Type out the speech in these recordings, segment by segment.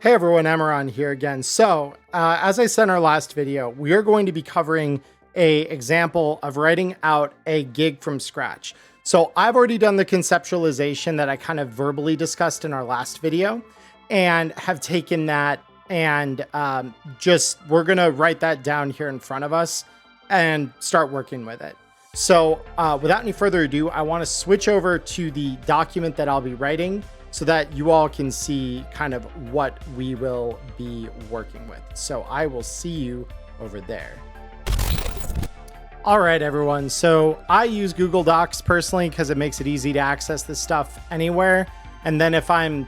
Hey everyone, Emmerron here again. So, as I said in our last video, we are going to be covering a example of writing out a gig from scratch. So I've already done the conceptualization that I kind of verbally discussed in our last video and have taken that and we're gonna write that down here in front of us and start working with it. So without any further ado, I want to switch over to the document that I'll be writing so that you all can see kind of what we will be working with. So I will see you over there. All right, everyone. So I use Google Docs personally because it makes it easy to access this stuff anywhere. And then if I'm,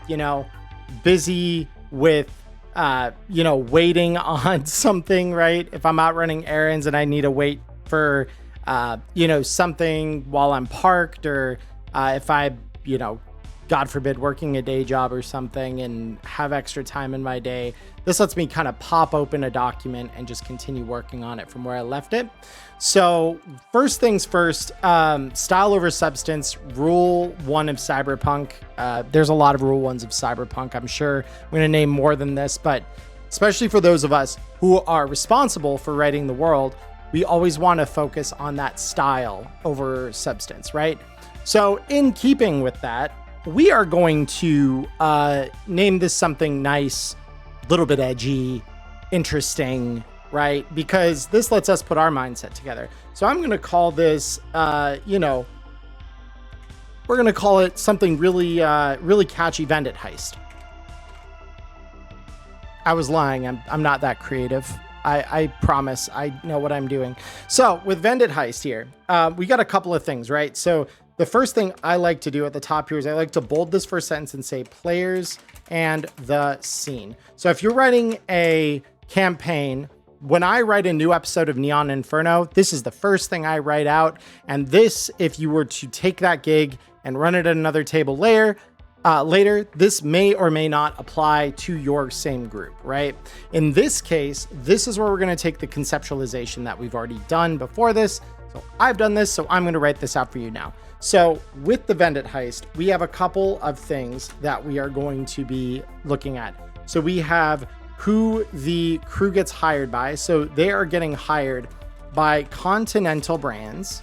busy with, waiting on something, right? If I'm out running errands and I need to wait for, something while I'm parked, or if I, God forbid, working a day job or something and have extra time in my day, this lets me kind of pop open a document and just continue working on it from where I left it. So first things first, style over substance, rule 1 of Cyberpunk. There's a lot of rule 1s of Cyberpunk. I'm sure I'm going to name more than this, but especially for those of us who are responsible for writing the world, we always want to focus on that style over substance, right? So in keeping with that, we are going to name this something nice, a little bit edgy, interesting, right? Because this lets us put our mindset together. So I'm going to call this, we're going to call it something really, really catchy, Vendit Heist. I was lying. I'm not that creative. I promise I know what I'm doing. So with Vendit Heist here, we got a couple of things, right? So the first thing I like to do at the top here is I like to bold this first sentence and say players and the scene. So if you're writing a campaign, when I write a new episode of Neon Inferno, this is the first thing I write out. And this, if you were to take that gig and run it at another table later, this may or may not apply to your same group, right? In this case, this is where we're going to take the conceptualization that we've already done before this. So I've done this, so I'm going to write this out for you now. So with the Vendit Heist, we have a couple of things that we are going to be looking at. So we have who the crew gets hired by. So they are getting hired by Continental Brands,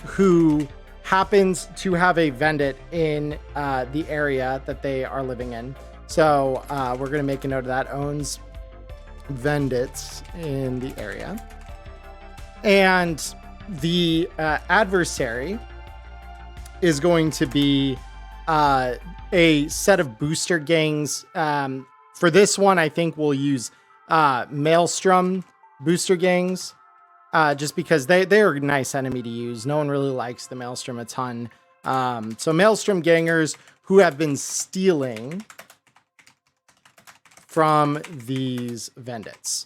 who happens to have a Vendit in the area that they are living in. So we're going to make a note of that. Owns Vendits in the area. And the adversary is going to be a set of booster gangs. For this one, I think we'll use Maelstrom booster gangs, just because they are a nice enemy to use. No one really likes the Maelstrom a ton. So Maelstrom gangers who have been stealing from these Vendits.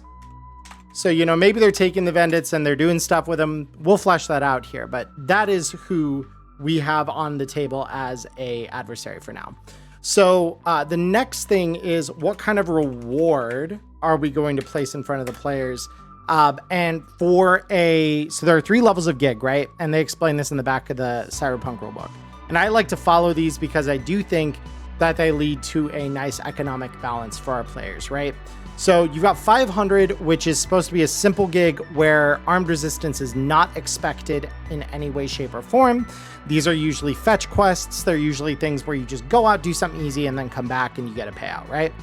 So, maybe they're taking the Vendits and they're doing stuff with them. We'll flesh that out here, but that is who we have on the table as a adversary for now. So the next thing is, what kind of reward are we going to place in front of the players? So there are 3 levels of gig, right? And they explain this in the back of the Cyberpunk rulebook. And I like to follow these because I do think that they lead to a nice economic balance for our players, right? So you've got 500, which is supposed to be a simple gig where armed resistance is not expected in any way, shape, or form. These are usually fetch quests. They're usually things where you just go out, do something easy, and then come back and you get a payout, right?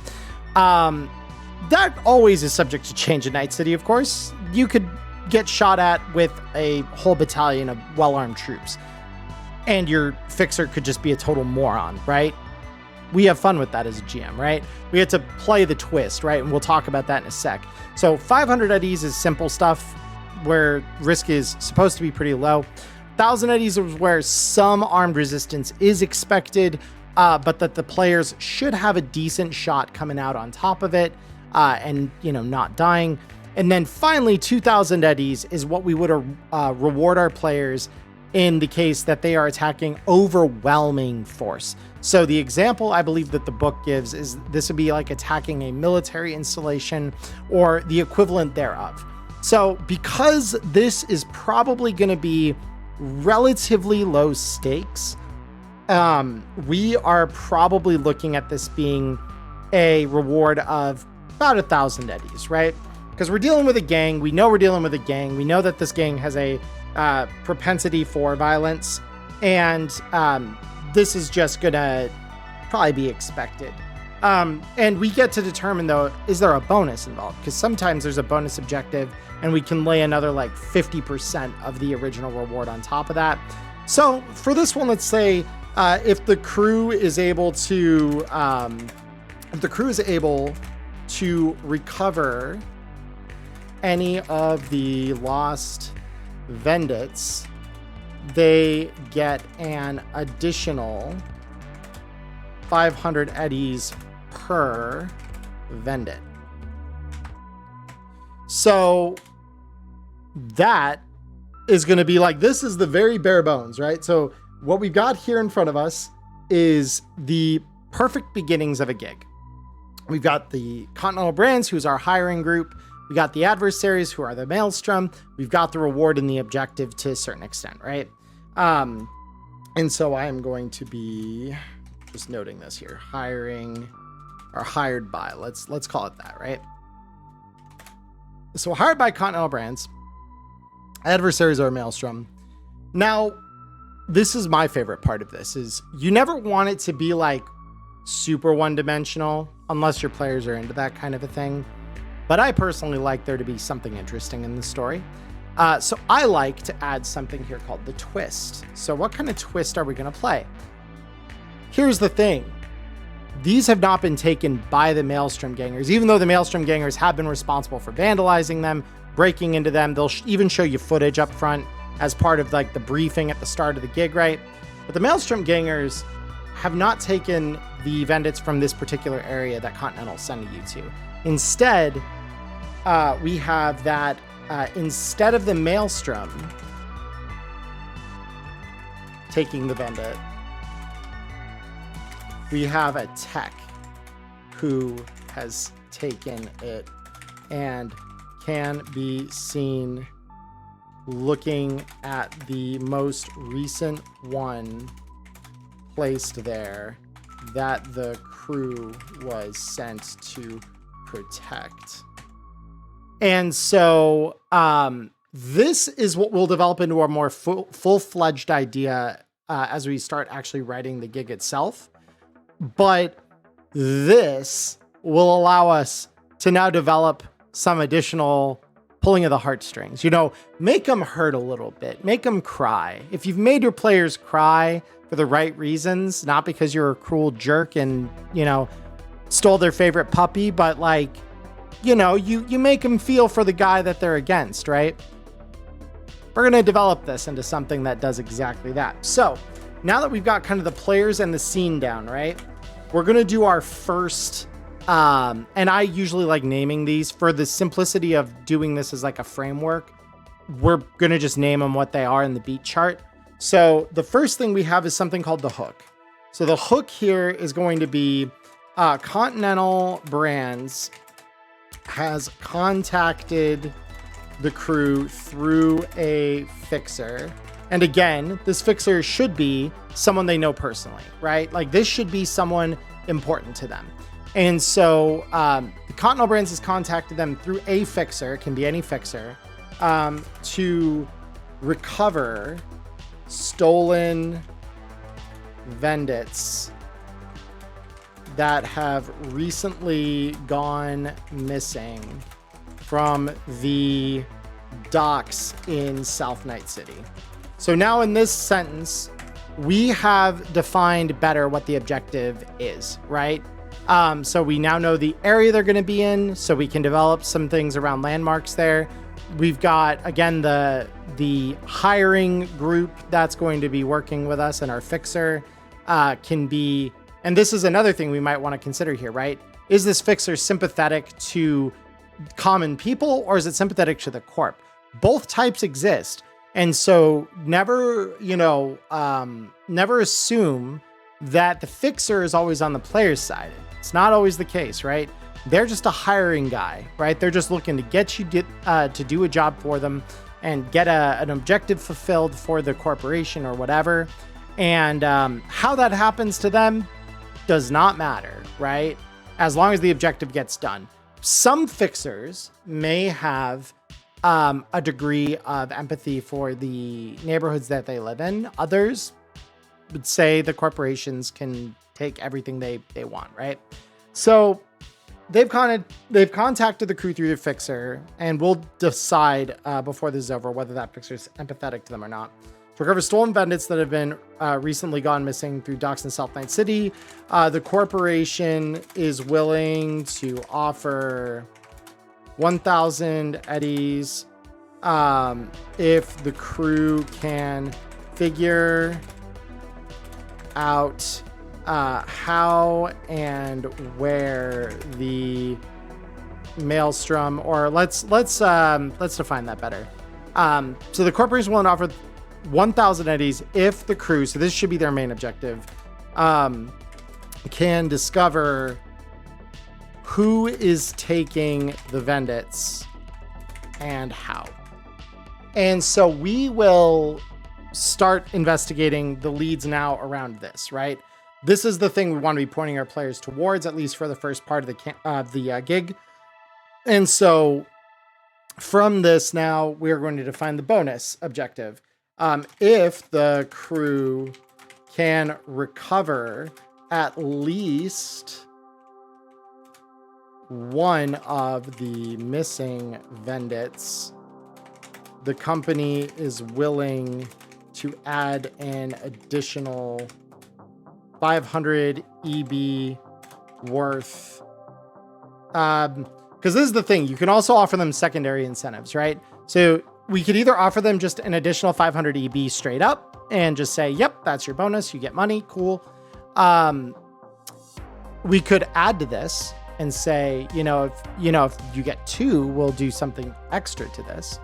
That always is subject to change in Night City, of course. You could get shot at with a whole battalion of well-armed troops, and your fixer could just be a total moron, right? We have fun with that as a GM, right? We get to play the twist, right? And we'll talk about that in a sec. So 500 eddies is simple stuff where risk is supposed to be pretty low. 1,000 eddies is where some armed resistance is expected, but that the players should have a decent shot coming out on top of it and, not dying. And then finally, 2,000 eddies is what we would reward our players in the case that they are attacking overwhelming force. So the example I believe that the book gives is this would be like attacking a military installation or the equivalent thereof. So because this is probably going to be relatively low stakes, we are probably looking at this being a reward of about 1,000 eddies, right? Because we're dealing with a gang. We know we're dealing with a gang. We know that this gang has a propensity for violence, and this is just gonna probably be expected. And we get to determine, though, is there a bonus involved? Because sometimes there's a bonus objective and we can lay another like 50% of the original reward on top of that. So for this one, let's say if the crew is able to recover any of the lost vendits, they get an additional 500 eddies per vendit. So that is going to be like, this is the very bare bones, right? So what we've got here in front of us is the perfect beginnings of a gig. We've got the Continental Brands, who's our hiring group. We got the adversaries, who are the Maelstrom. We've got the reward and the objective to a certain extent, right? And so I am going to be just noting this here. Hiring, or hired by. Let's call it that, right? So hired by Continental Brands. Adversaries are Maelstrom. Now, this is my favorite part of this, is you never want it to be like super one-dimensional unless your players are into that kind of a thing. But I personally like there to be something interesting in the story. So I like to add something here called the twist. So what kind of twist are we going to play? Here's the thing. These have not been taken by the Maelstrom Gangers, even though the Maelstrom Gangers have been responsible for vandalizing them, breaking into them. They'll even show you footage up front as part of like the briefing at the start of the gig, right? But the Maelstrom Gangers have not taken the vendits from this particular area that Continental's sending you to. Instead, we have that instead of the Maelstrom taking the vendit, we have a tech who has taken it and can be seen looking at the most recent one placed there that the crew was sent to protect. And so this is what we'll develop into a more full-fledged idea as we start actually writing the gig itself. But this will allow us to now develop some additional pulling of the heartstrings. You know, make them hurt a little bit, make them cry. If you've made your players cry for the right reasons, not because you're a cruel jerk and, you know, stole their favorite puppy, but like, you know, you make them feel for the guy that they're against, right? We're going to develop this into something that does exactly that. So now that we've got kind of the players and the scene down, right? We're going to do our first, and I usually like naming these for the simplicity of doing this as like a framework. We're going to just name them what they are in the beat chart. So the first thing we have is something called the hook. So the hook here is going to be Continental Brands has contacted the crew through a fixer. And again, this fixer should be someone they know personally, right? Like this should be someone important to them. And so the Continental Brands has contacted them through a fixer, it can be any fixer, to recover stolen vendits that have recently gone missing from the docks in South Night City. So now in this sentence, we have defined better what the objective is, right? So we now know the area they're going to be in, so we can develop some things around landmarks there. We've got, again, the hiring group that's going to be working with us, and our fixer can be, and this is another thing we might want to consider here, right? Is this fixer sympathetic to common people, or is it sympathetic to the corp? Both types exist. And so never, never assume that the fixer is always on the player's side. It's not always the case, right? They're just a hiring guy, right? They're just looking to get you to do a job for them and get an objective fulfilled for the corporation or whatever. And how that happens to them does not matter, right? as long as the objective gets done. Some fixers may have a degree of empathy for the neighborhoods that they live in. Others would say the corporations can take everything they want, right? So they've contacted the crew through the fixer, and we'll decide before this is over whether that fixer is empathetic to them or not. To recover stolen vendors that have been recently gone missing through docks in South Night City, the corporation is willing to offer 1,000 eddies if the crew can figure out how and where the maelstrom, or let's define that better. So the corporation will offer 1,000 eddies if the crew, so this should be their main objective, can discover who is taking the vendits and how. And so we will start investigating the leads now around this, right? This is the thing we want to be pointing our players towards, at least for the first part of the gig. And so from this now, we're going to define the bonus objective. If the crew can recover at least one of the missing vendits, the company is willing to add an additional 500 EB worth. Because this is the thing, you can also offer them secondary incentives, right? So we could either offer them just an additional 500 EB straight up and just say, yep, that's your bonus. You get money. Cool. We could add to this and say, if you get 2, we'll do something extra to this.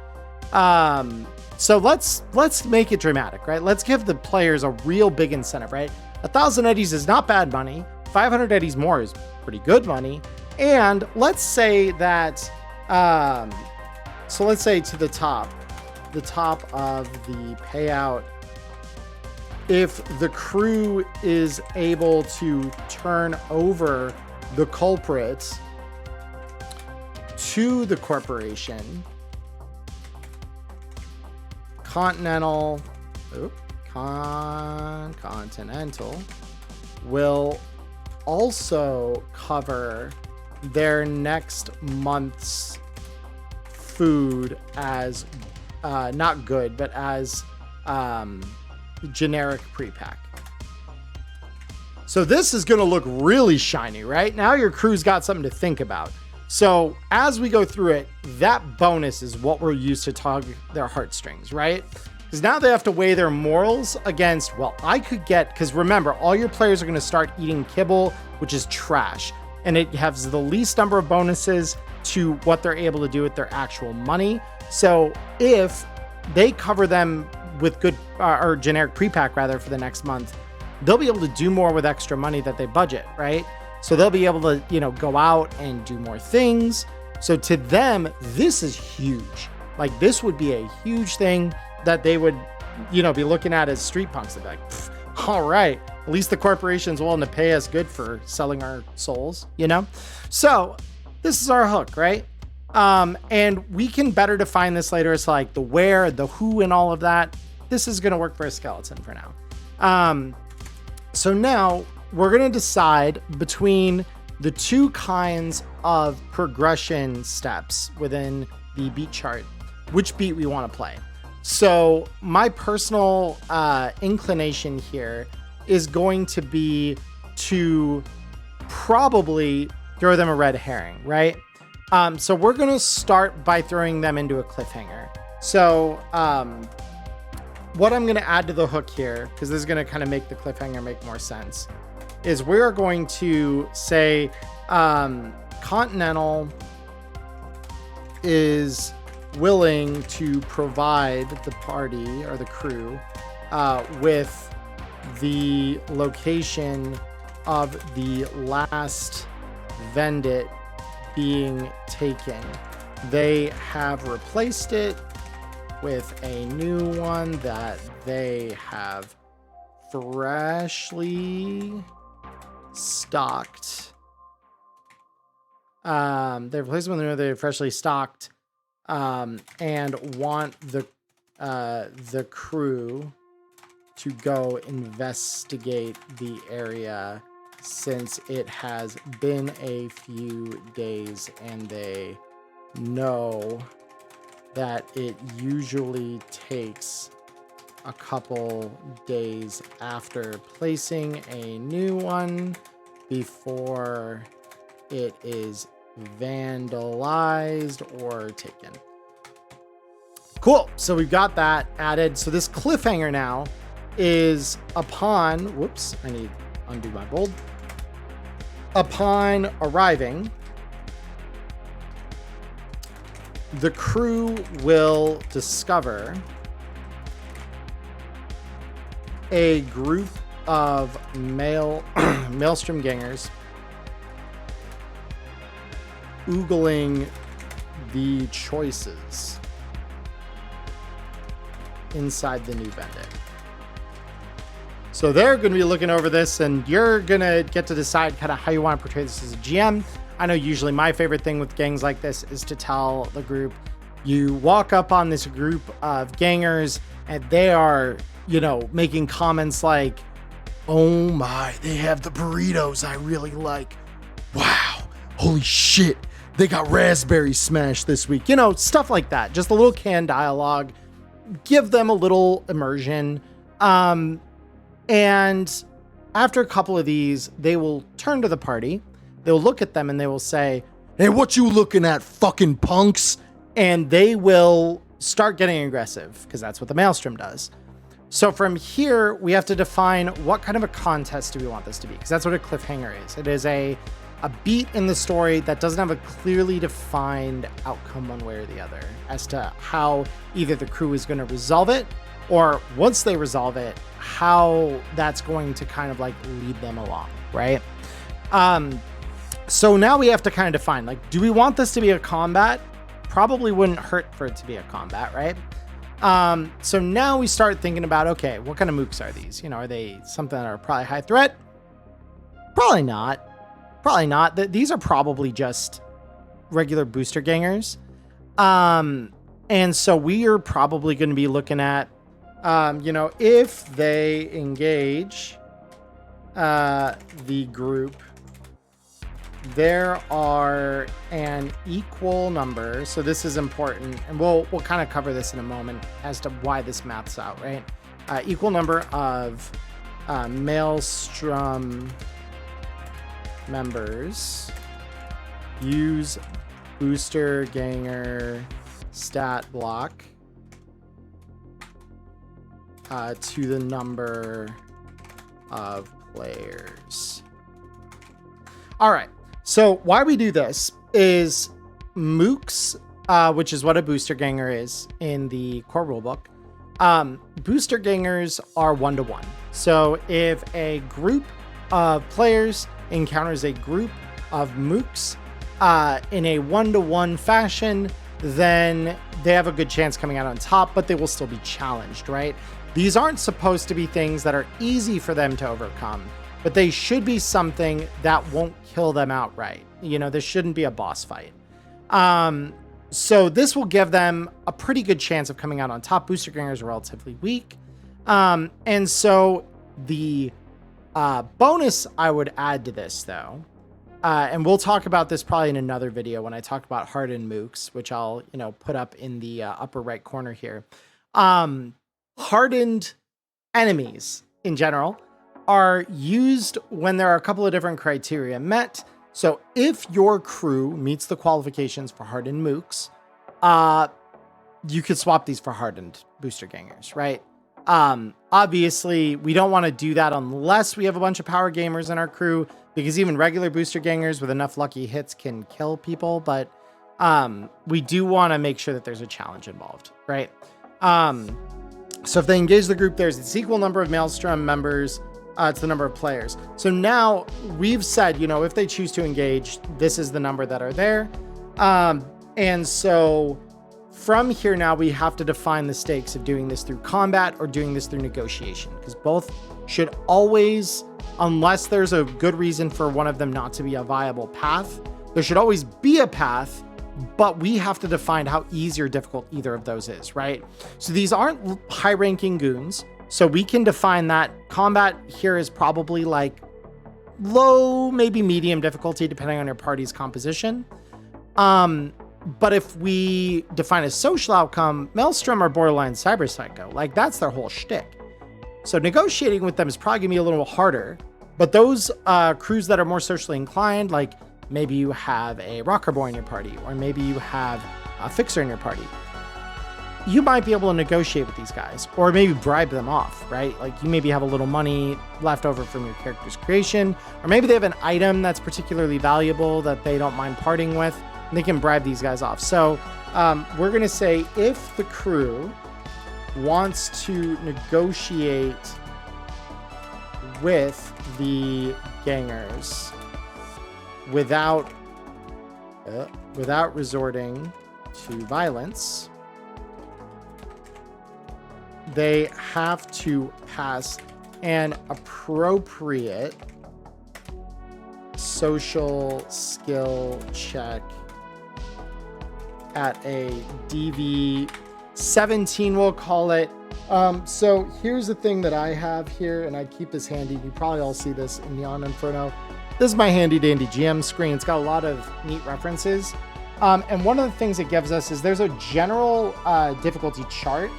So let's make it dramatic, right? Let's give the players a real big incentive, right? 1,000 eddies is not bad money. 500 eddies more is pretty good money. And let's say that, so let's say to the top of the payout, if the crew is able to turn over the culprits to the corporation, Continental will also cover their next month's food as not good, but as generic pre-pack. So this is going to look really shiny, right? Now your crew's got something to think about. So as we go through it, that bonus is what we'll use to tug their heartstrings, right? Because now they have to weigh their morals against, well, I could get, because remember, all your players are going to start eating kibble, which is trash. And it has the least number of bonuses to what they're able to do with their actual money. So if they cover them with good or generic pre-pack rather for the next month, they'll be able to do more with extra money that they budget, right? So they'll be able to, go out and do more things. So to them, this is huge. Like this would be a huge thing that they would, be looking at as street punks. They'd be like, all right, at least the corporation's willing to pay us good for selling our souls, So this is our hook, right? And we can better define this later. It's like the where, the who, and all of that. This is going to work for a skeleton for now. So now we're going to decide between the 2 kinds of progression steps within the beat chart, which beat we want to play. So my personal inclination here is going to be to probably throw them a red herring, right? So we're going to start by throwing them into a cliffhanger. So what I'm going to add to the hook here, because this is going to kind of make the cliffhanger make more sense, is we're going to say Continental is willing to provide the party or the crew with the location of the last vendit being taken. They have replaced it with a new one that they have freshly stocked They're replaced when they're freshly stocked, and want the crew to go investigate the area since it has been a few days and they know that it usually takes a couple days after placing a new one before it is vandalized or taken. Cool. So we've got that added. So this cliffhanger now is upon, whoops, I need to undo my bold. Upon arriving, the crew will discover a group of maelstrom gangers oogling the choices inside the new bandit. So they're going to be looking over this, and you're going to get to decide kind of how you want to portray this as a GM. I know usually my favorite thing with gangs like this is to tell the group, you walk up on this group of gangers and they are, you know, making comments like, oh my, they have the burritos I really like. Wow, holy shit, they got raspberry smash this week. You know, stuff like that. Just a little canned dialogue. Give them a little immersion. And after a couple of these, they will turn to the party. They'll look at them and they will say, hey, what you looking at, fucking punks? And they will start getting aggressive because that's what the Maelstrom does. So from here, we have to define what kind of a contest do we want this to be, because that's what a cliffhanger is. It is a beat in the story that doesn't have a clearly defined outcome one way or the other as to how either the crew is going to resolve it, or once they resolve it, how that's going to kind of like lead them along, right? So now we have to kind of define, like, do we want this to be a combat? Probably wouldn't hurt for it to be a combat, right? So now we start thinking about, okay, what kind of mooks are these? You know, are they something that are probably high threat? Probably not. Probably not. These are probably just regular booster gangers. And so we are probably going to be looking at, you know, if they engage the group, there are an equal number. So this is important, and we'll kind of cover this in a moment as to why this maps out, right? Equal number of Maelstrom members use booster ganger stat block to the number of players. All right. So why we do this is mooks, which is what a booster ganger is in the core rulebook. Booster gangers are 1-to-1. So if a group of players encounters a group of mooks in a 1-to-1 fashion, then they have a good chance coming out on top, but they will still be challenged, right? These aren't supposed to be things that are easy for them to overcome, but they should be something that won't kill them outright. You know, this shouldn't be a boss fight. So this will give them a pretty good chance of coming out on top. Booster gangers are relatively weak. And so the bonus I would add to this, though, and we'll talk about this probably in another video when I talk about hardened mooks, which I'll, you know, put up in the upper right corner here. Hardened enemies in general are used when there are a couple of different criteria met. So if your crew meets the qualifications for hardened mooks, you could swap these for hardened booster gangers, right? Obviously, we don't want to do that unless we have a bunch of power gamers in our crew, because even regular booster gangers with enough lucky hits can kill people. But we do want to make sure that there's a challenge involved, right? So if they engage the group, there's this equal number of Maelstrom members to the number of players. So now we've said, you know, if they choose to engage, this is the number that are there. And so from here now, we have to define the stakes of doing this through combat or doing this through negotiation, because both should always, unless there's a good reason for one of them not to be a viable path, There should always be a path, but we have to define how easy or difficult either of those is, right? So these aren't high-ranking goons, so we can define that combat here is probably like low, maybe medium difficulty, depending on your party's composition. But if we define a social outcome, Maelstrom are borderline cyber psycho. Like, that's their whole shtick. So negotiating with them is probably gonna be a little harder, but those crews that are more socially inclined, like maybe you have a rocker boy in your party, or maybe you have a fixer in your party, you might be able to negotiate with these guys, or maybe bribe them off, right? Like, you maybe have a little money left over from your character's creation, or maybe they have an item that's particularly valuable that they don't mind parting with, and they can bribe these guys off. So we're gonna say if the crew wants to negotiate with the gangers without resorting to violence, they have to pass an appropriate social skill check at a DV 17, we'll call it. So here's the thing that I have here, and I keep this handy. You probably all see this in Neon Inferno. This is my handy dandy GM screen. It's got a lot of neat references. And one of the things it gives us is there's a general difficulty chart,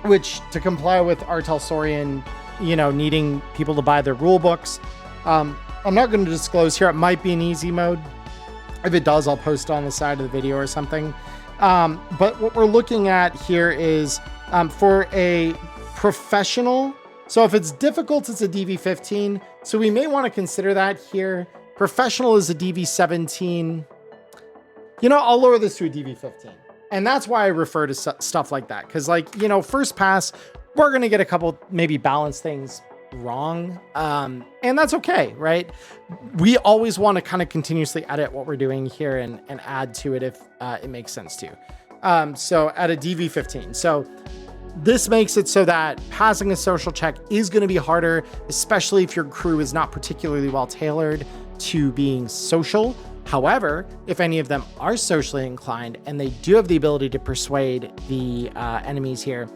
which, to comply with Artel Saurian, needing people to buy their rule books. I'm not going to disclose here. It might be an easy mode. If it does, I'll post it on the side of the video or something. But what we're looking at here is for a professional. So if it's difficult, it's a DV15. So we may want to consider that here. Professional is a DV17. I'll lower this to a DV15. And that's why I refer to stuff like that. Because, first pass, we're going to get a couple maybe balance things wrong. And that's okay, right? We always want to kind of continuously edit what we're doing here and add to it if it makes sense to you. So at a DV15. So this makes it so that passing a social check is going to be harder, especially if your crew is not particularly well tailored to being social. However, if any of them are socially inclined and they do have the ability to persuade the enemies here,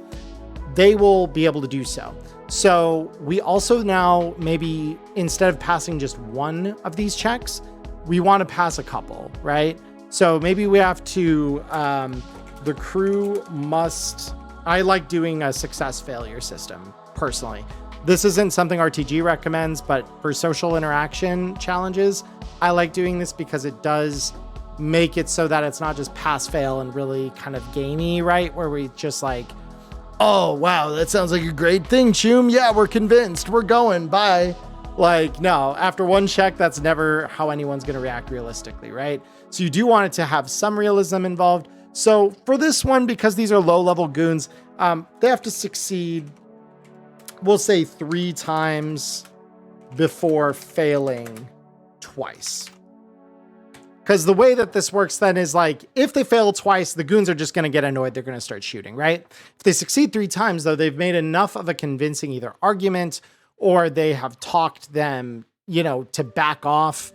they will be able to do so. So we also now, maybe instead of passing just one of these checks, we want to pass a couple, right? So maybe we have to, the crew must, I like doing a success failure system personally. This isn't something RTG recommends, but for social interaction challenges, I like doing this because it does make it so that it's not just pass fail and really kind of gamey, right? Where we just like, oh, wow, that sounds like a great thing, Choom. Yeah, we're convinced. We're going. Bye. Like, no, after one check, that's never how anyone's going to react realistically, right? So you do want it to have some realism involved. So for this one, because these are low-level goons, they have to succeed, we'll say 3 times before failing twice. Because the way that this works then is like, if they fail twice, the goons are just going to get annoyed. They're going to start shooting, right? If they succeed 3 times, though, they've made enough of a convincing either argument or they have talked them, to back off.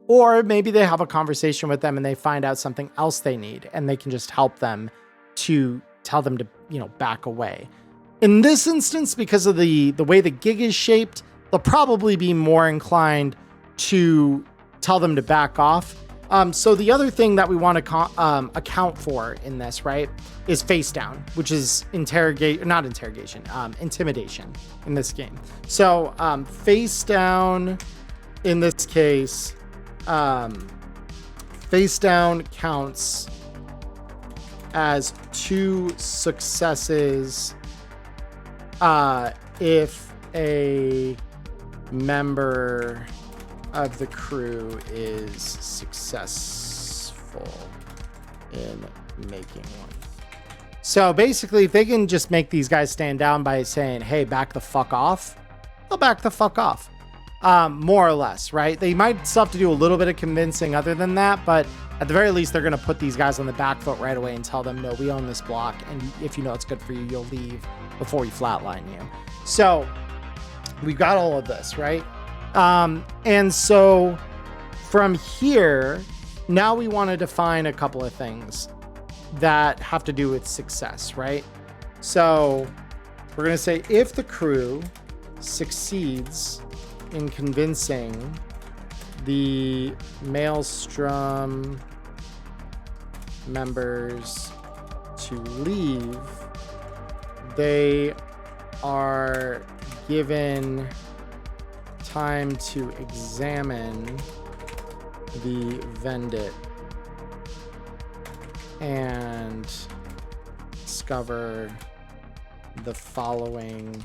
Or maybe they have a conversation with them and they find out something else they need and they can just help them to tell them to, back away. In this instance, because of the way the gig is shaped, they'll probably be more inclined to tell them to back off. So the other thing that we want to account for in this, right, is face down, which is intimidation in this game. So face down in this case, face down counts as 2 successes if a member of the crew is successful in making one. So basically, if they can just make these guys stand down by saying, hey, back the fuck off, they'll back the fuck off. More or less, right? They might still have to do a little bit of convincing other than that, but at the very least, they're going to put these guys on the back foot right away and tell them, no, we own this block, and if you know it's good for you, you'll leave before we flatline you. So we've got all of this, right? And so From here, now we want to define a couple of things that have to do with success, right? So we're going to say if the crew succeeds in convincing the Maelstrom members to leave, they are given time to examine the Vendit and discover the following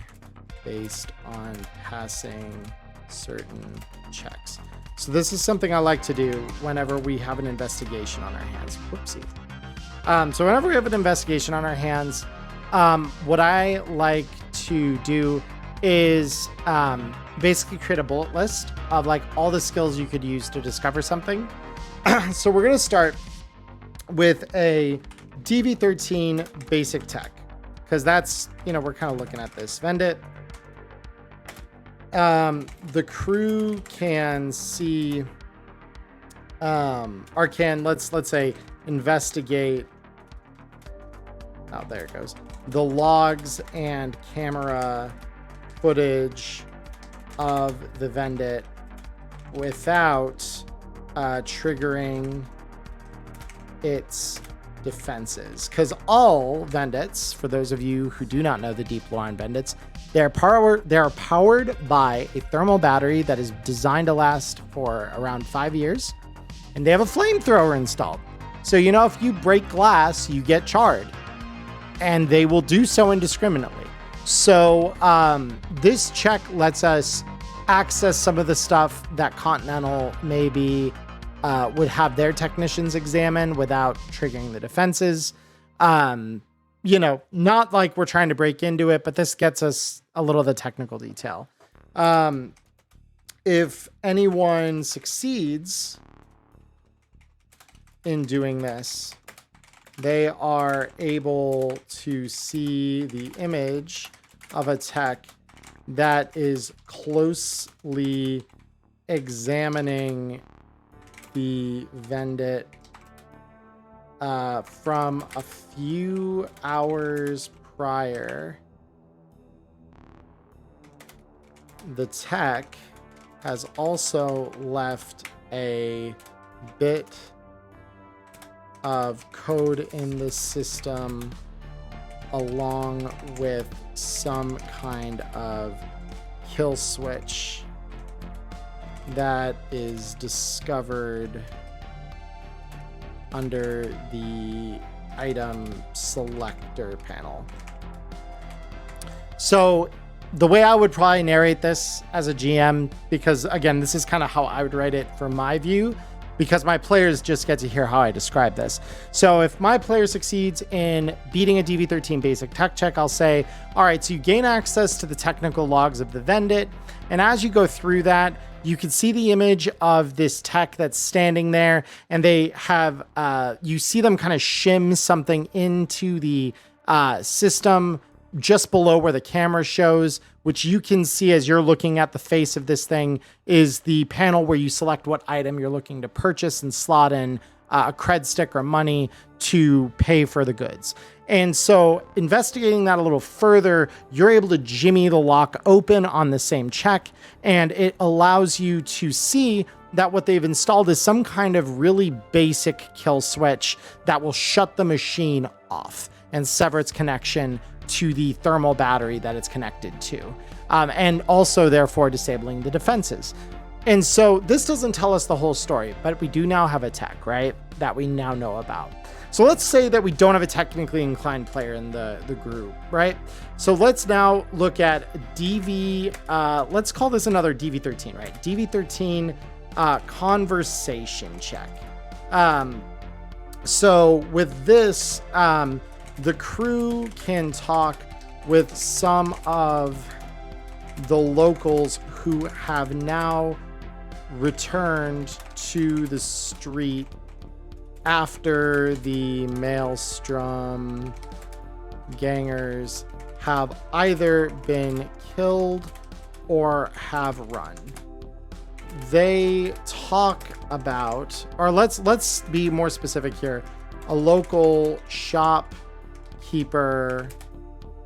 based on passing certain checks. So this is something I like to do whenever we have an investigation on our hands. Whoopsie. So whenever we have an investigation on our hands, what I like to do is basically create a bullet list of like all the skills you could use to discover something. So we're going to start with a DV13 basic tech, because that's, we're kind of looking at this. Vendit. The crew can see, or can, let's say, investigate. Oh, there it goes. The logs and camera footage of the Vendit without triggering its defenses. Because all Vendits, for those of you who do not know the deep lore on Vendits, they are powered by a thermal battery that is designed to last for around 5 years, and they have a flamethrower installed. So if you break glass, you get charred, and they will do so indiscriminately. So this check lets us access some of the stuff that Continental maybe would have their technicians examine without triggering the defenses. Not like we're trying to break into it, but this gets us a little of the technical detail. If anyone succeeds in doing this, they are able to see the image of a tech that is closely examining the Vendit from a few hours prior. The tech has also left a bit of code in the system along with some kind of kill switch that is discovered under the item selector panel. So the way I would probably narrate this as a GM, because again, this is kind of how I would write it from my view, because my players just get to hear how I describe this. So if my player succeeds in beating a DV13 basic tech check, I'll say, all right, so you gain access to the technical logs of the Vendit. And as you go through that, you can see the image of this tech that's standing there, and they have, you see them kind of shim something into the system just below where the camera shows, which you can see as you're looking at the face of this thing is the panel where you select what item you're looking to purchase and slot in a cred stick or money to pay for the goods. And so investigating that a little further, you're able to jimmy the lock open on the same check, and it allows you to see that what they've installed is some kind of really basic kill switch that will shut the machine off and sever its connection to the thermal battery that it's connected to, and also therefore disabling the defenses. And so this doesn't tell us the whole story, but we do now have a tech, right, that we now know about. So let's say that we don't have a technically inclined player in the group, right? So let's now look at let's call this another DV13, right? DV13 conversation check. So with this, the crew can talk with some of the locals who have now returned to the street after the Maelstrom gangers have either been killed or have run. they talk about, or let's be more specific here, a local shopkeeper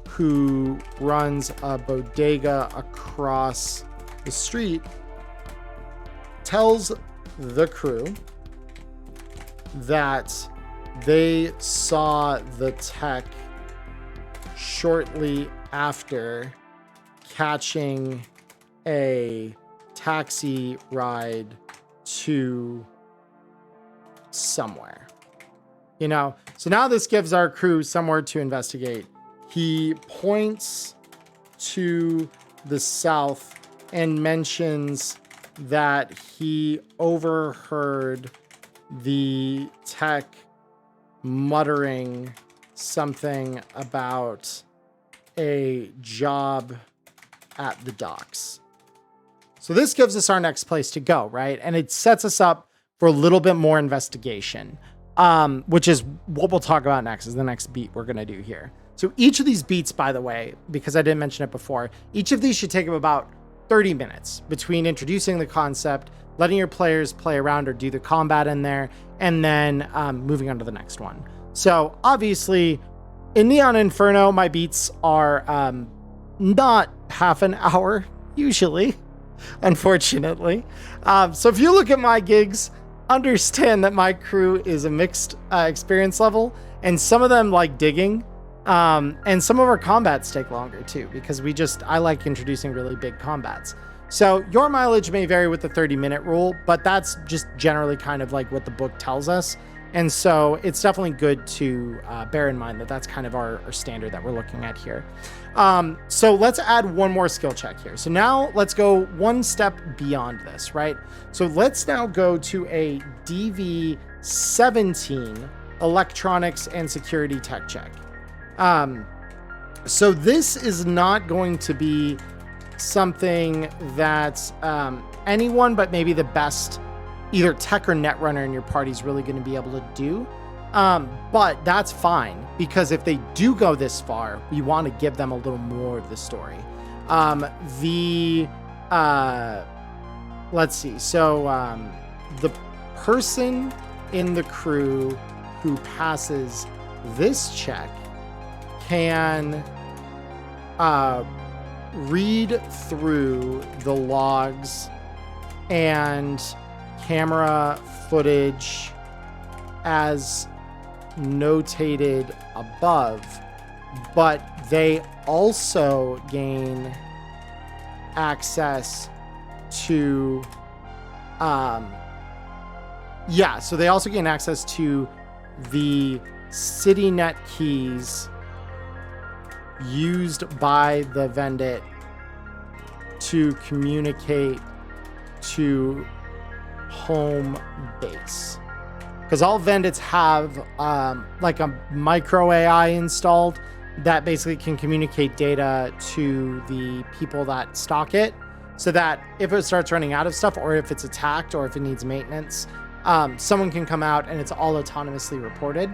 who runs a bodega across the street tells the crew that they saw the tech shortly after catching a taxi ride to somewhere. You know, so now this gives our crew somewhere to investigate. He points to the south and mentions that he overheard the tech muttering something about a job at the docks. So this gives us our next place to go, right? And it sets us up for a little bit more investigation, which is what we'll talk about next, is the next beat we're going to do here. So each of these beats, by the way, because I didn't mention it before, each of these should take up about 30 minutes between introducing the concept, letting your players play around or do the combat in there, and then moving on to the next one. So obviously in Neon Inferno, my beats are not half an hour usually, unfortunately. So if you look at my gigs, understand that my crew is a mixed experience level, and some of them like digging, and some of our combats take longer too, because I like introducing really big combats. So your mileage may vary with the 30-minute rule, but that's just generally kind of like what the book tells us. And so it's definitely good to bear in mind that that's kind of our standard that we're looking at here. So let's add one more skill check here. So now let's go one step beyond this, right? So let's now go to a DV17 electronics and security tech check. So this is not going to be something that anyone but maybe the best either tech or net runner in your party is really going to be able to do. But that's fine, because if they do go this far, we want to give them a little more of the story. Let's see. So the person in the crew who passes this check can read through the logs and camera footage as notated above, but they also gain access to so they also gain access to the CityNet keys used by the Vendit to communicate to home base, because all Vendits have like a micro AI installed that basically can communicate data to the people that stock it, so that if it starts running out of stuff, or if it's attacked, or if it needs maintenance, someone can come out and it's all autonomously reported.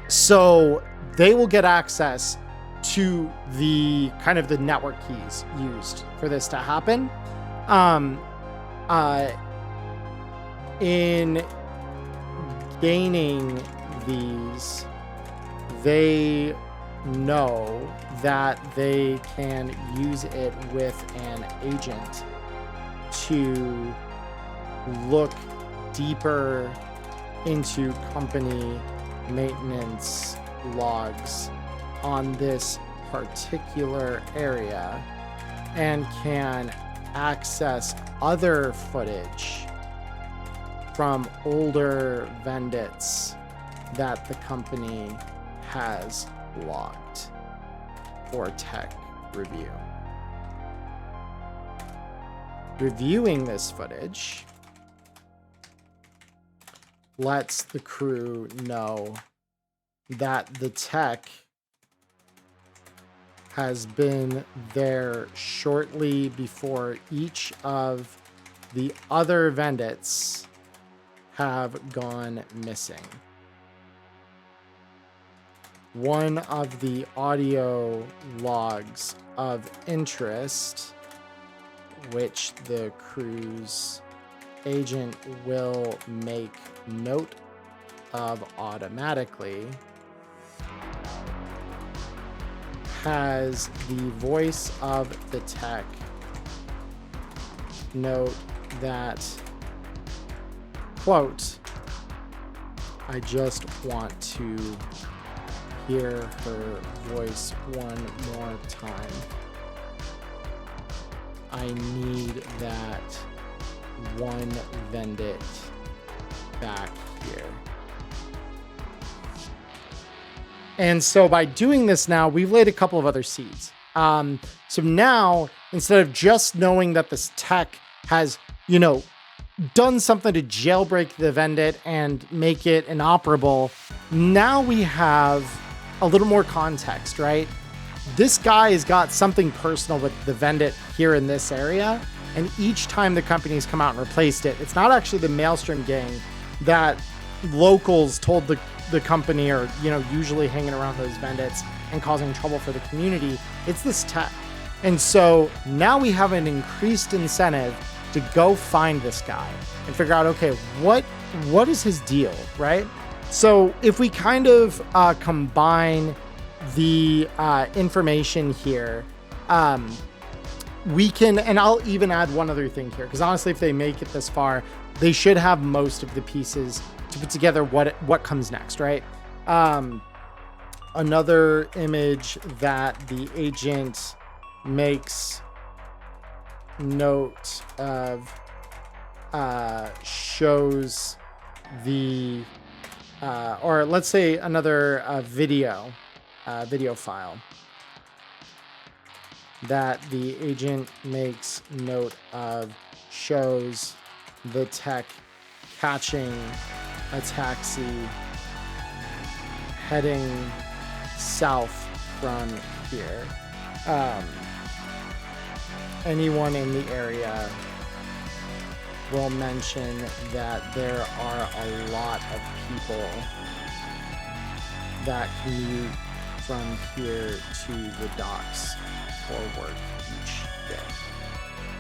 So they will get access to the kind of the network keys used for this to happen. In gaining these, they know that they can use it with an agent to look deeper into company maintenance logs on this particular area, and can access other footage from older Vendits that the company has logged for tech review. Reviewing this footage lets the crew know that the tech has been there shortly before each of the other Vendits have gone missing. One of the audio logs of interest which the crew's agent will make note of automatically, has the voice of the tech note that, quote, I just want to hear her voice one more time. I need that one Vendit back here. And so by doing this now, we've laid a couple of other seeds. So now, instead of just knowing that this tech has, done something to jailbreak the Vendit and make it inoperable, now we have a little more context, right? This guy has got something personal with the Vendit here in this area. And each time the company's come out and replaced it, it's not actually the Maelstrom gang that locals told the company are, usually hanging around those Vendits and causing trouble for the community. It's this tech. And so now we have an increased incentive to go find this guy and figure out, okay, what is his deal, right? So if we kind of combine the information here, we can, and I'll even add one other thing here, because honestly, if they make it this far, they should have most of the pieces to put together what comes next, right? Another image that the agent makes note of shows the or let's say another video file that the agent makes note of shows the tech catching a taxi heading south from here. Anyone in the area will mention that there are a lot of people that commute from here to the docks for work each day.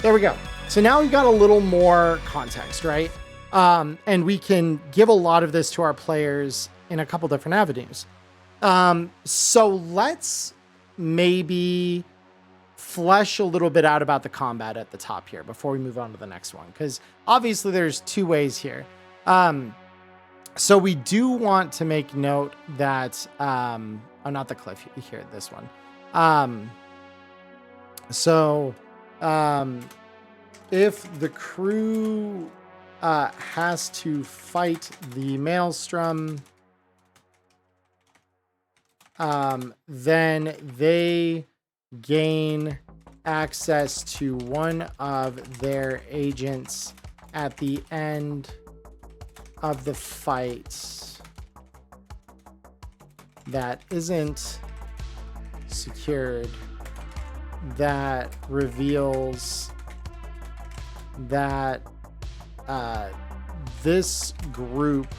There we go. So now we've got a little more context, right? And we can give a lot of this to our players in a couple different avenues. So let's maybe flesh a little bit out about the combat at the top here before we move on to the next one, because obviously there's two ways here. So we do want to make note that, oh, not the cliff here, this one. If the crew has to fight the Maelstrom, then they gain access to one of their agents at the end of the fight that isn't secured, that reveals that this group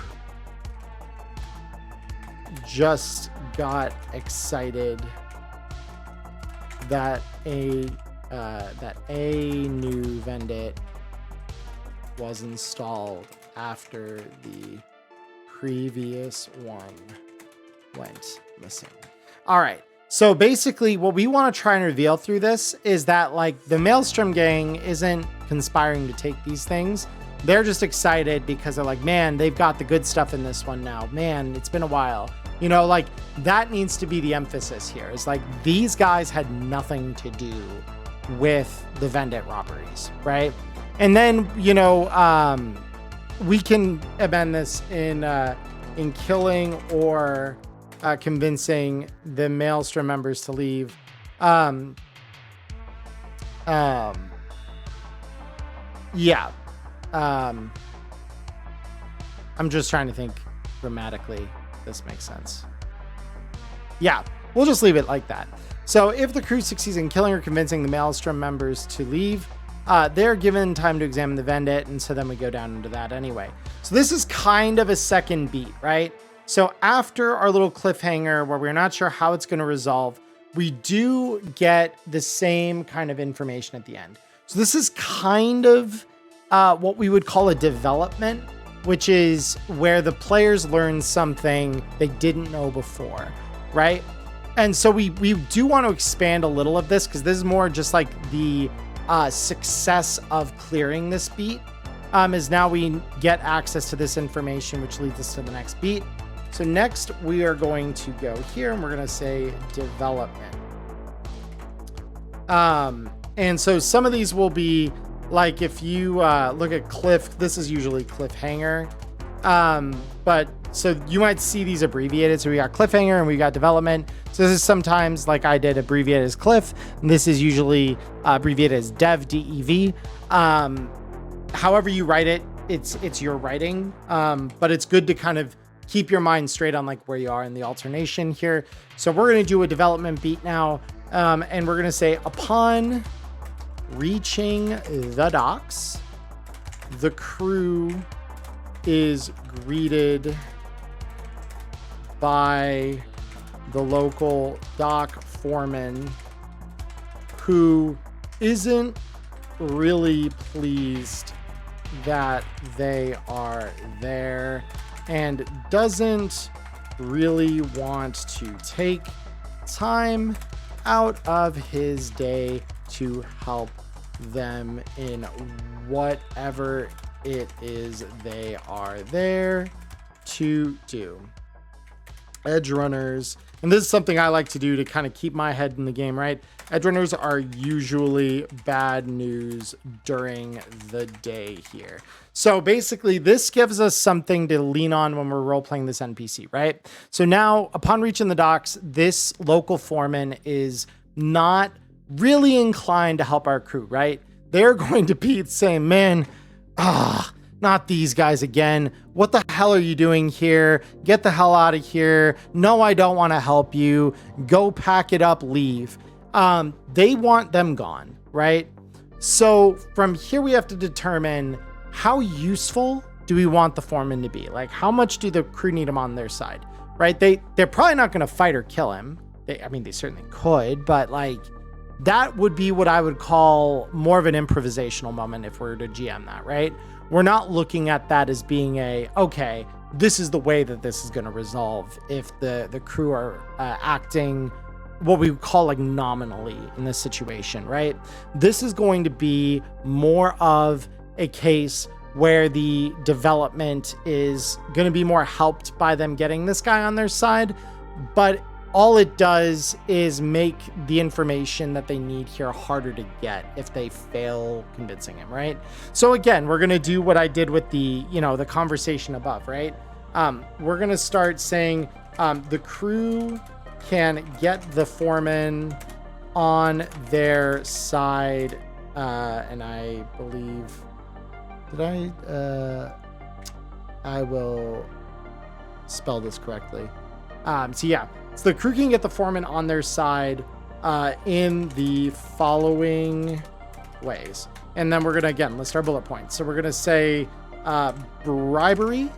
just got excited that a new Vendit was installed after the previous one went missing. All right. So basically what we want to try and reveal through this is that, like, the Maelstrom gang isn't conspiring to take these things. They're just excited because they're like, man, they've got the good stuff in this one now. Man, it's been a while. Like, that needs to be the emphasis here. Is like, these guys had nothing to do with the Vendit robberies, right? And then, we can amend this in killing or convincing the Maelstrom members to leave. Yeah. I'm just trying to think grammatically. This makes sense. Yeah, we'll just leave it like that. So if the crew succeeds in killing or convincing the Maelstrom members to leave, they're given time to examine the Vendit, and so then we go down into that anyway. So this is kind of a second beat, right? So after our little cliffhanger where we're not sure how it's going to resolve, we do get the same kind of information at the end. So this is kind of what we would call a development, which is where the players learn something they didn't know before, right? And so we do want to expand a little of this, because this is more just like the success of clearing this beat, is now we get access to this information, which leads us to the next beat. So next we are going to go here and we're going to say development. And so some of these will be like, if you look at Cliff, this is usually cliffhanger. But so you might see these abbreviated. So we got cliffhanger and we got development. So this is sometimes, like I did, abbreviated as Cliff. And this is usually abbreviated as dev, DEV. However you write it, it's your writing. But it's good to kind of keep your mind straight on like where you are in the alternation here. So we're going to do a development beat now. And we're going to say, upon reaching the docks, the crew is greeted by the local dock foreman, who isn't really pleased that they are there and doesn't really want to take time out of his day to help them in whatever it is they are there to do. Edge runners, and this is something I like to do to kind of keep my head in the game, right? Edge runners are usually bad news during the day here. So basically this gives us something to lean on when we're role playing this NPC, right? So now upon reaching the docks, this local foreman is not really inclined to help our crew, right? They're going to be saying, man, not these guys again. What the hell are you doing here? Get the hell out of here. No, I don't want to help you. Go pack it up, leave. They want them gone, right? So from here, we have to determine how useful do we want the foreman to be? Like, how much do the crew need him on their side, right? They're probably not going to fight or kill him. They certainly could, but like, that would be what I would call more of an improvisational moment if we were to GM that, right? We're not looking at that as being okay, this is the way that this is going to resolve if the crew are acting what we would call like nominally in this situation, right? This is going to be more of a case where the development is going to be more helped by them getting this guy on their side, but all it does is make the information that they need here harder to get if they fail convincing him, right? So again, we're going to do what I did with the conversation above, right? We're going to start saying the crew can get the foreman on their side. And I believe, I will spell this correctly. So the crew can get the foreman on their side in the following ways. And then we're going to, again, list our bullet points. So we're going to say bribery.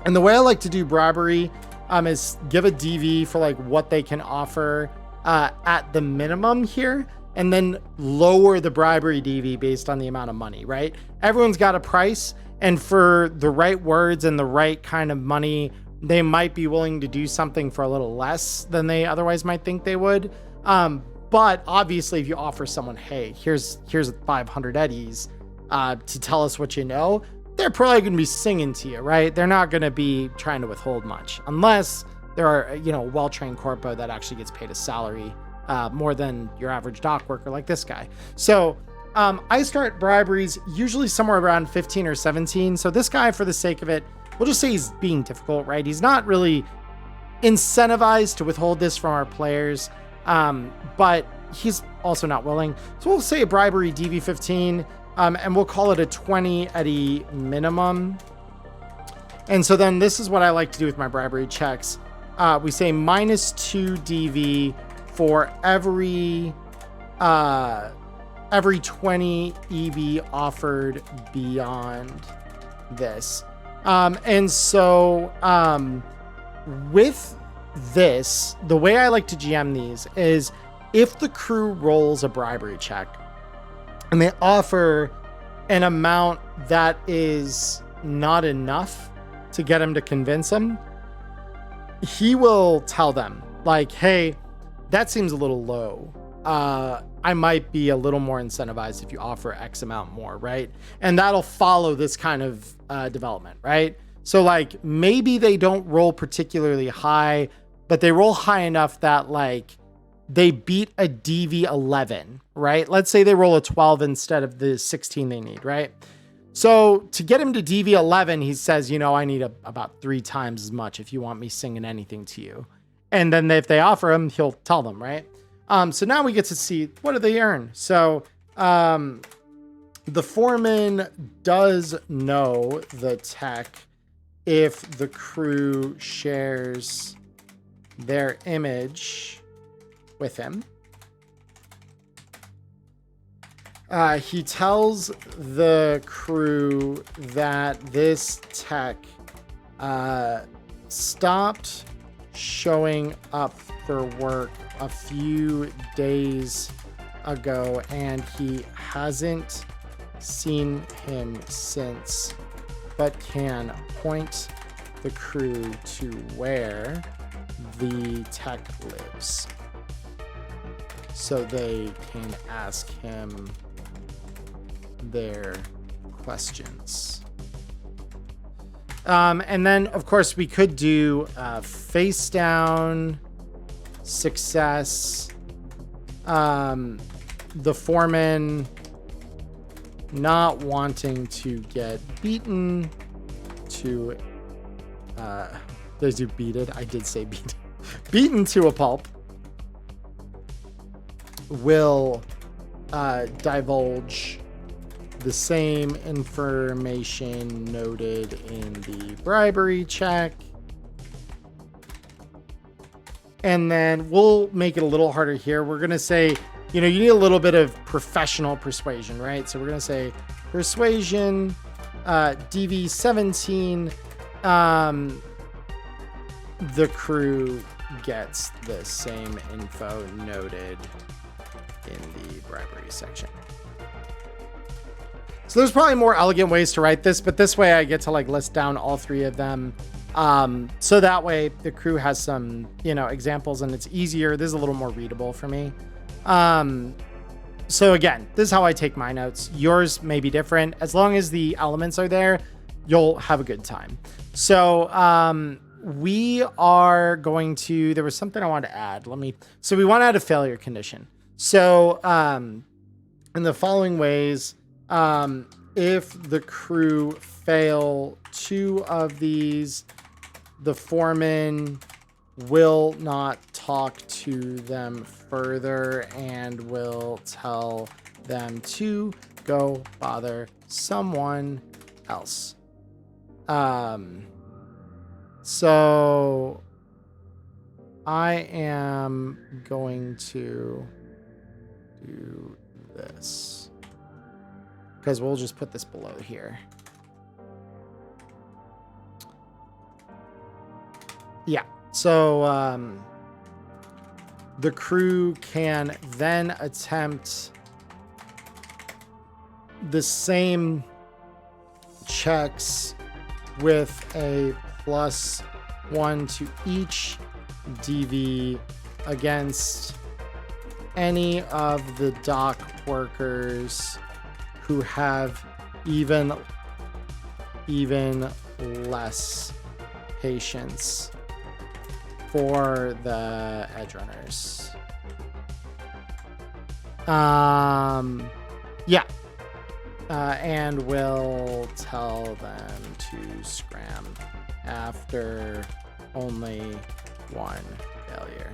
And the way I like to do bribery is give a DV for like what they can offer at the minimum here, and then lower the bribery DV based on the amount of money, right? Everyone's got a price, and for the right words and the right kind of money, they might be willing to do something for a little less than they otherwise might think they would. But obviously, if you offer someone, hey, here's 500 eddies to tell us what you know, they're probably going to be singing to you, right? They're not going to be trying to withhold much, unless there are, well-trained corpo that actually gets paid a salary more than your average dock worker like this guy. So I start briberies usually somewhere around 15 or 17. So this guy, for the sake of it, we'll just say he's being difficult, right? He's not really incentivized to withhold this from our players, but he's also not willing. So we'll say a bribery DV 15, and we'll call it a 20 eddy minimum. And so then this is what I like to do with my bribery checks. We say -2 DV for every 20 EB offered beyond this. And so with this, the way I like to GM these is if the crew rolls a bribery check, and they offer an amount that is not enough to get him to convince him, he will tell them like, hey, that seems a little low. I might be a little more incentivized if you offer X amount more, right? And that'll follow this kind of development, right? So like maybe they don't roll particularly high, but they roll high enough that like they beat a DV11, right? Let's say they roll a 12 instead of the 16 they need, right? So to get him to DV11, he says, you know, I need about 3 times as much if you want me singing anything to you. And then if they offer him, he'll tell them, right? So now we get to see, what do they earn? So the foreman does know the tech if the crew shares their image with him. He tells the crew that this tech stopped showing up for work a few days ago, and he hasn't seen him since, but can point the crew to where the tech lives so they can ask him their questions. And then of course we could do face down, success, the foreman not wanting to get beaten to did I do beaten? I did say beaten. Beaten to a pulp will divulge the same information noted in the bribery check. And then we'll make it a little harder here. We're going to say, you know, you need a little bit of professional persuasion, right? So we're going to say persuasion, DV17, the crew gets the same info noted in the bribery section. So there's probably more elegant ways to write this, but this way I get to like list down all 3 of them. So that way the crew has some, you know, examples and it's easier. This is a little more readable for me. So again, this is how I take my notes. Yours may be different. As long as the elements are there, you'll have a good time. So, we are going to, there was something I wanted to add. So we want to add a failure condition. So, in the following ways, if the crew fail 2 of these, the foreman will not talk to them further and will tell them to go bother someone else. So I am going to do this because we'll just put this below here. Yeah. So, the crew can then attempt the same checks with a +1 to each DV against any of the dock workers who have even less patience for the edge runners. And we'll tell them to scram after only 1 failure.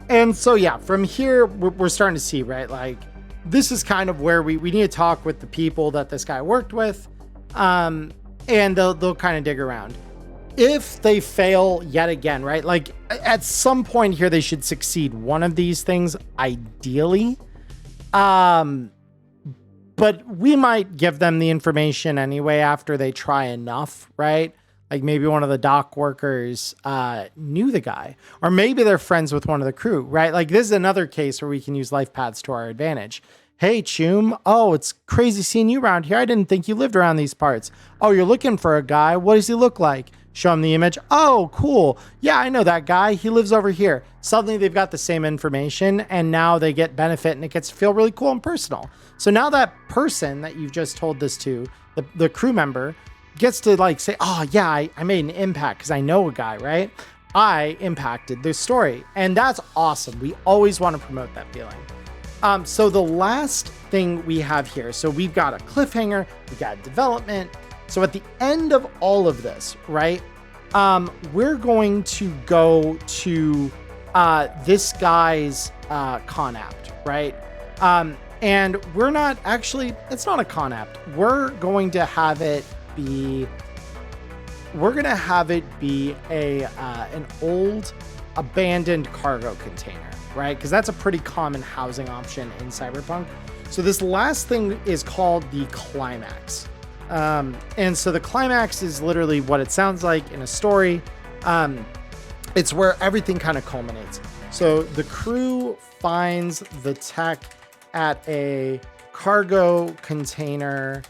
And so, yeah, from here, we're starting to see, right? Like, this is kind of where we need to talk with the people that this guy worked with. And they'll kind of dig around. If they fail yet again, right? Like, at some point here, they should succeed one of these things, ideally. But we might give them the information anyway after they try enough, right? Like maybe one of the dock workers knew the guy, or maybe they're friends with one of the crew, right? Like this is another case where we can use life paths to our advantage. Hey, Chum. Oh, it's crazy seeing you around here. I didn't think you lived around these parts. Oh, you're looking for a guy. What does he look like? Show him the image. Oh, cool. Yeah, I know that guy. He lives over here. Suddenly they've got the same information and now they get benefit and it gets to feel really cool and personal. So now that person that you've just told this to, the crew member, gets to like say, oh yeah, I made an impact because I know a guy, right? I impacted this story. And that's awesome. We always want to promote that feeling. So the last thing we have here, so we've got a cliffhanger, we've got development. So at the end of all of this, right, we're going to go to this guy's con apt, right? And we're not actually, it's not a con apt. We're going to have it be an old abandoned cargo container, right? Because that's a pretty common housing option in Cyberpunk. So this last thing is called the climax. And so the climax is literally what it sounds like in a story. It's where everything kind of culminates. So the crew finds the tech at a cargo container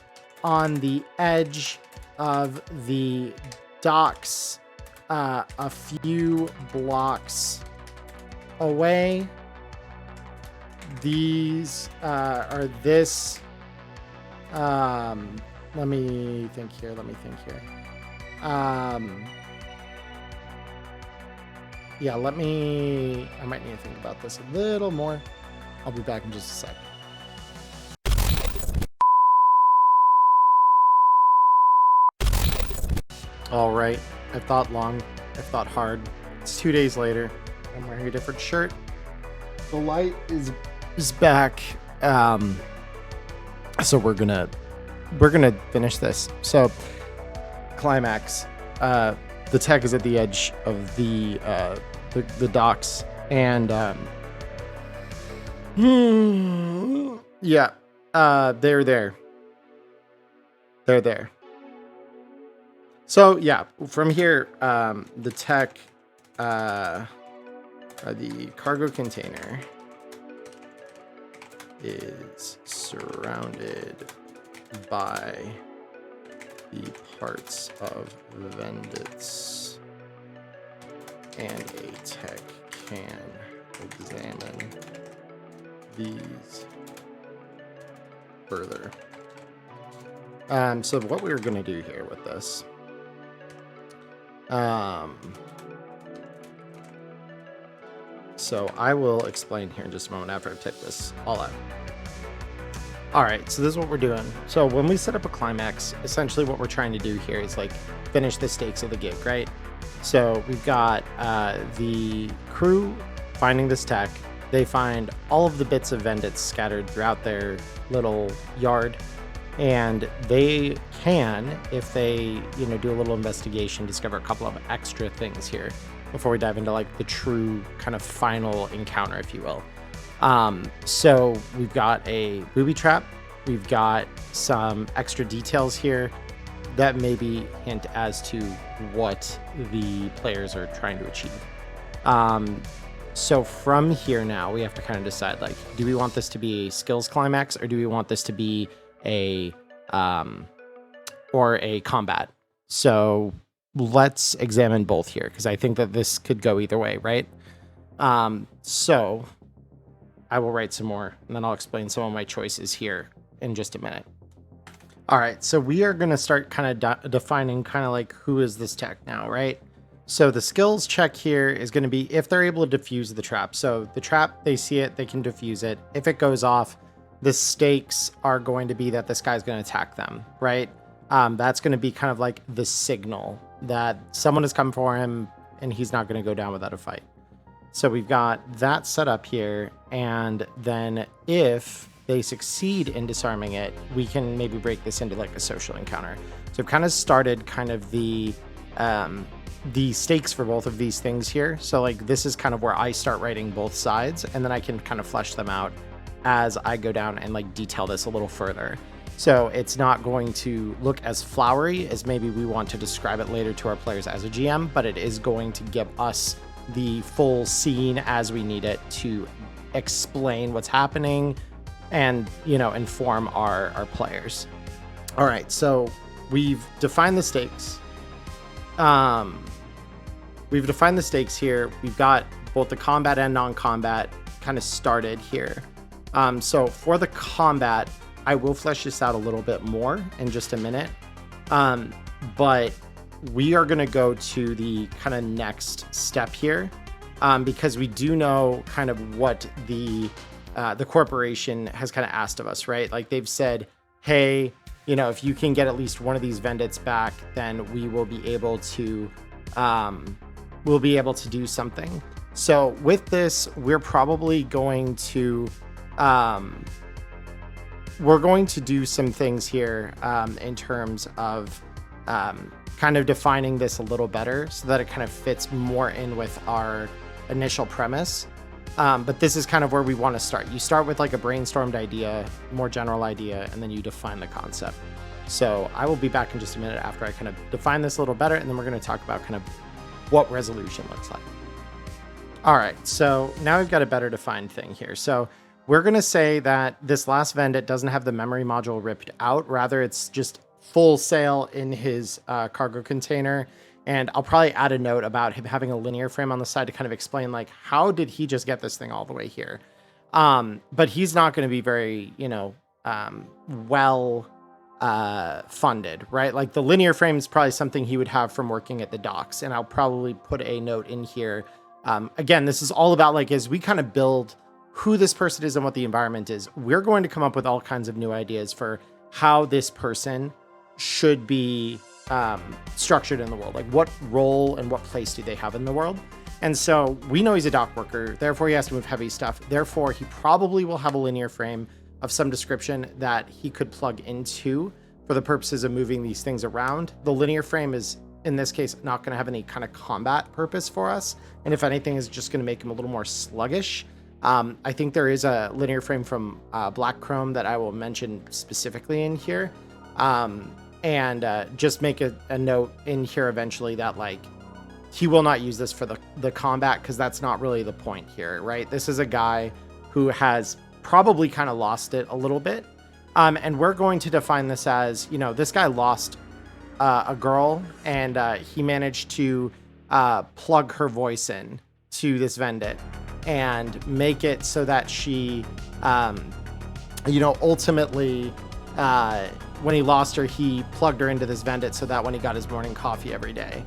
on the edge of the docks, a few blocks away. These are this. Let me think here. Yeah, I might need to think about this a little more. I'll be back in just a sec. All right, I've thought long, I've thought hard. It's 2 days later. I'm wearing a different shirt. The light is back. So we're gonna finish this. So climax. The tech is at the edge of the docks, and yeah, they're there. So yeah, from here, the tech, the cargo container is surrounded by the parts of Vendits, and a tech can examine these further. So what we're going to do here with this, so I will explain here in just a moment after I type this all out. All right, so this is what we're doing. So when we set up a climax, essentially what we're trying to do here is like finish the stakes of the gig, right? So we've got the crew finding this tech. They find all of the bits of Vendits scattered throughout their little yard, and they can, if they do a little investigation, discover a couple of extra things here before we dive into like the true kind of final encounter, if you will. So we've got a booby trap. We've got some extra details here that maybe hint as to what the players are trying to achieve. So from here now, we have to kind of decide, like, do we want this to be a skills climax, or do we want this to be a combat? So let's examine both here, because I think that this could go either way, right? So I will write some more, and then I'll explain some of my choices here in just a minute. All right, so we are going to start kind of defining kind of like who is this tech now, right? So the skills check here is going to be if they're able to defuse the trap. So the trap, they see it, they can defuse it. If it goes off, the stakes are going to be that this guy's going to attack them, right? That's going to be kind of like the signal that someone has come for him and he's not going to go down without a fight. So we've got that set up here, and then if they succeed in disarming it, we can maybe break this into like a social encounter. So I've kind of started kind of the stakes for both of these things here. So like this is kind of where I start writing both sides, and then I can kind of flesh them out as I go down and like detail this a little further. So it's not going to look as flowery as maybe we want to describe it later to our players as a GM, but it is going to give us the full scene as we need it to explain what's happening and, you know, inform our players. All right, so we've defined the stakes. We've defined the stakes here. We've got both the combat and non-combat kind of started here. So for the combat, I will flesh this out a little bit more in just a minute. But we are going to go to the kind of next step here, because we do know kind of what the corporation has kind of asked of us, right? Like they've said, hey, you know, if you can get at least one of these vendits back, then we will be able to do something. So with this, we're probably going to do some things here in terms of kind of defining this a little better so that it kind of fits more in with our initial premise. But this is kind of where we want to start. You start with like a brainstormed idea, more general idea, and then you define the concept. So I will be back in just a minute after I kind of define this a little better, and then we're going to talk about kind of what resolution looks like. All right, so now we've got a better defined thing here. So we're going to say that this last vendit doesn't have the memory module ripped out. Rather, it's just full sail in his cargo container. And I'll probably add a note about him having a linear frame on the side to kind of explain, like, how did he just get this thing all the way here? But he's not going to be very, you know, well funded, right? Like the linear frame is probably something he would have from working at the docks. And I'll probably put a note in here. Again, this is all about, like, as we kind of build who this person is and what the environment is, we're going to come up with all kinds of new ideas for how this person should be structured in the world. Like what role and what place do they have in the world? And so we know he's a dock worker, therefore he has to move heavy stuff. Therefore, he probably will have a linear frame of some description that he could plug into for the purposes of moving these things around. The linear frame is, in this case, not going to have any kind of combat purpose for us. And if anything, is just going to make him a little more sluggish. I think there is a linear frame from Black Chrome that I will mention specifically in here. And just make a note in here eventually that, like, he will not use this for the combat, because that's not really the point here, right? This is a guy who has probably kind of lost it a little bit. And we're going to define this as, you know, this guy lost a girl, and he managed to plug her voice in to this vendit and make it so that she, you know, ultimately, when he lost her, he plugged her into this vendit so that when he got his morning coffee every day,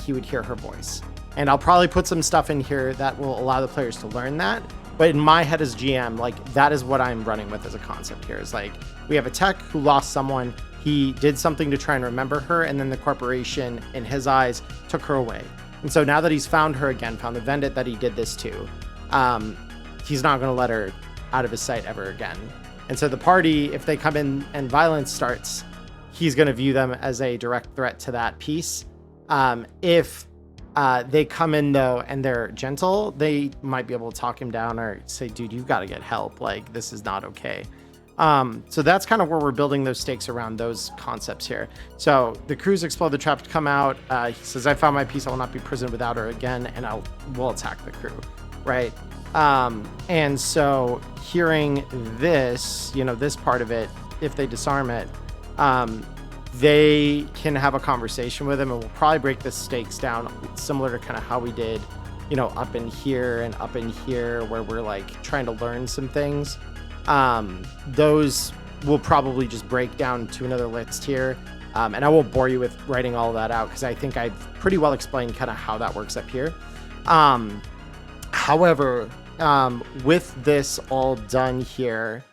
he would hear her voice. And I'll probably put some stuff in here that will allow the players to learn that. But in my head as GM, like, that is what I'm running with as a concept here. Is like, we have a tech who lost someone. He did something to try and remember her, and then the corporation, in his eyes, took her away. And so now that he's found her again, found the vendit that he did this to, he's not going to let her out of his sight ever again. And so the party, if they come in and violence starts, he's going to view them as a direct threat to that piece. If they come in, though, and they're gentle, they might be able to talk him down or say, dude, you've got to get help. Like, this is not okay. So that's kind of where we're building those stakes around those concepts here. So the crews explode the trap to come out. He says, I found my piece. I will not be prisoned without her again. And we'll attack the crew. Right. And so hearing this, you know, this part of it, if they disarm it, they can have a conversation with him, and we'll probably break the stakes down similar to kind of how we did, you know, up in here and up in here, where we're like trying to learn some things. Those will probably just break down to another list here. And I won't bore you with writing all of that out, because I think I've pretty well explained kind of how that works up here. However, with this all done here,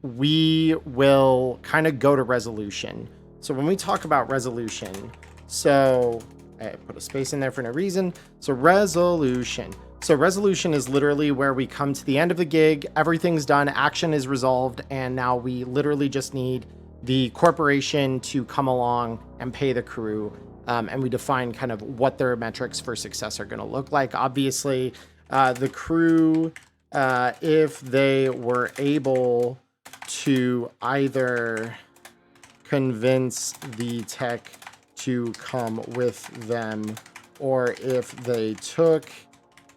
we will kind of go to resolution. So when we talk about resolution, so I put a space in there for no reason. So resolution. So resolution is literally where we come to the end of the gig, everything's done, action is resolved, and now we literally just need the corporation to come along and pay the crew. And we define kind of what their metrics for success are going to look like. Obviously, the crew, if they were able to either convince the tech to come with them, or if they took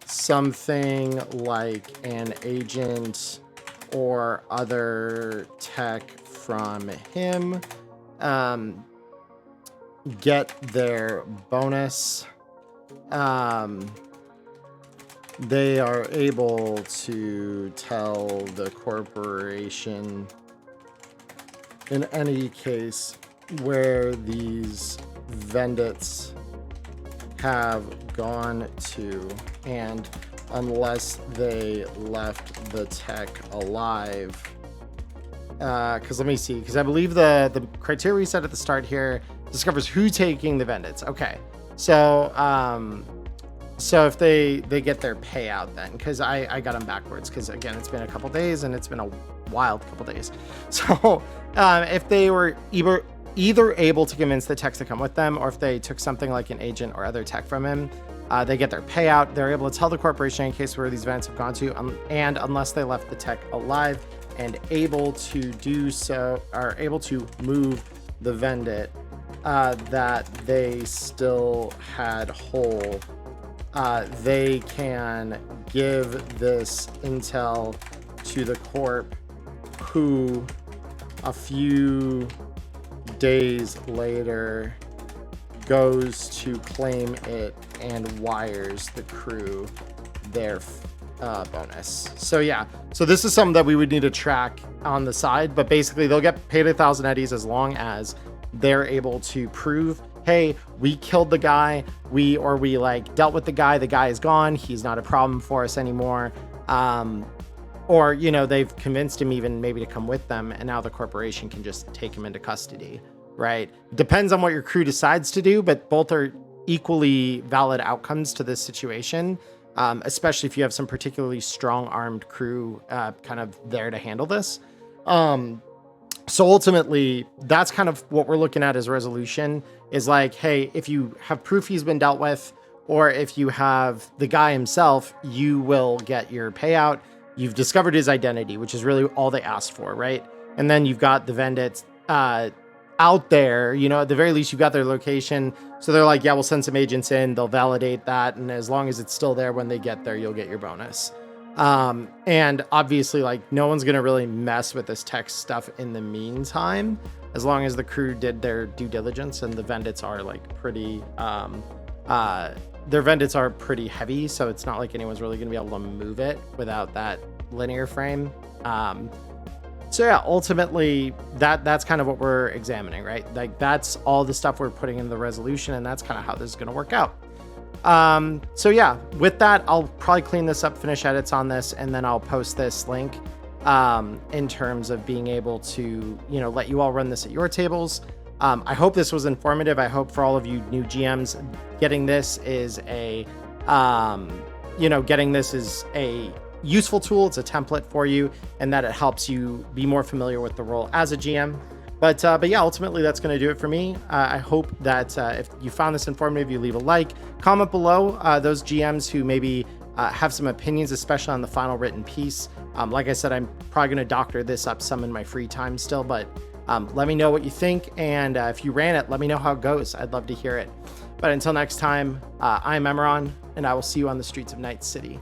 something like an agent or other tech from him, get their bonus. They are able to tell the corporation in any case where these vendits have gone to, and unless they left the tech alive. Because let me see, because I believe the criteria we set at the start here discovers who taking the vendits. Okay, so if they get their payout then, because I got them backwards, because again, it's been a couple days and it's been a wild couple days. So if they were either able to convince the tech to come with them, or if they took something like an agent or other tech from him, they get their payout. They're able to tell the corporation in case where these events have gone to, and unless they left the tech alive and able to do so, are able to move the vendit that they still had whole, they can give this intel to the corp, who a few days later goes to claim it and wires the crew their bonus. So yeah, so this is something that we would need to track on the side, but basically they'll get paid 1,000 eddies as long as they're able to prove, hey, we killed the guy, we like dealt with the guy is gone, he's not a problem for us anymore, or you know, they've convinced him even maybe to come with them, and now the corporation can just take him into custody, right? Depends on what your crew decides to do, but both are equally valid outcomes to this situation, especially if you have some particularly strong armed crew kind of there to handle this. So ultimately, that's kind of what we're looking at as resolution, is like, hey, if you have proof he's been dealt with, or if you have the guy himself, you will get your payout. You've discovered his identity, which is really all they asked for, right? And then you've got the vendits out there, you know, at the very least, you've got their location. So they're like, yeah, we'll send some agents in, they'll validate that, and as long as it's still there when they get there, you'll get your bonus. And obviously, like, no one's gonna really mess with this tech stuff in the meantime, as long as the crew did their due diligence, and the vendits are like pretty their vendits are pretty heavy, so it's not like anyone's really gonna be able to move it without that linear frame. So yeah, ultimately that's kind of what we're examining, right? Like, that's all the stuff we're putting in the resolution, and that's kind of how this is going to work out. So yeah, with that, I'll probably clean this up, finish edits on this, and then I'll post this link in terms of being able to, you know, let you all run this at your tables. I hope this was informative. I hope for all of you new GMs, getting this is a useful tool. It's a template for you, and that it helps you be more familiar with the role as a GM. But yeah, ultimately that's going to do it for me. I hope that if you found this informative, you leave a like, comment below. Those GMs who maybe have some opinions, especially on the final written piece. Like I said, I'm probably going to doctor this up some in my free time still, but let me know what you think. And if you ran it, let me know how it goes. I'd love to hear it. But until next time, I'm Emmerron, and I will see you on the streets of Night City.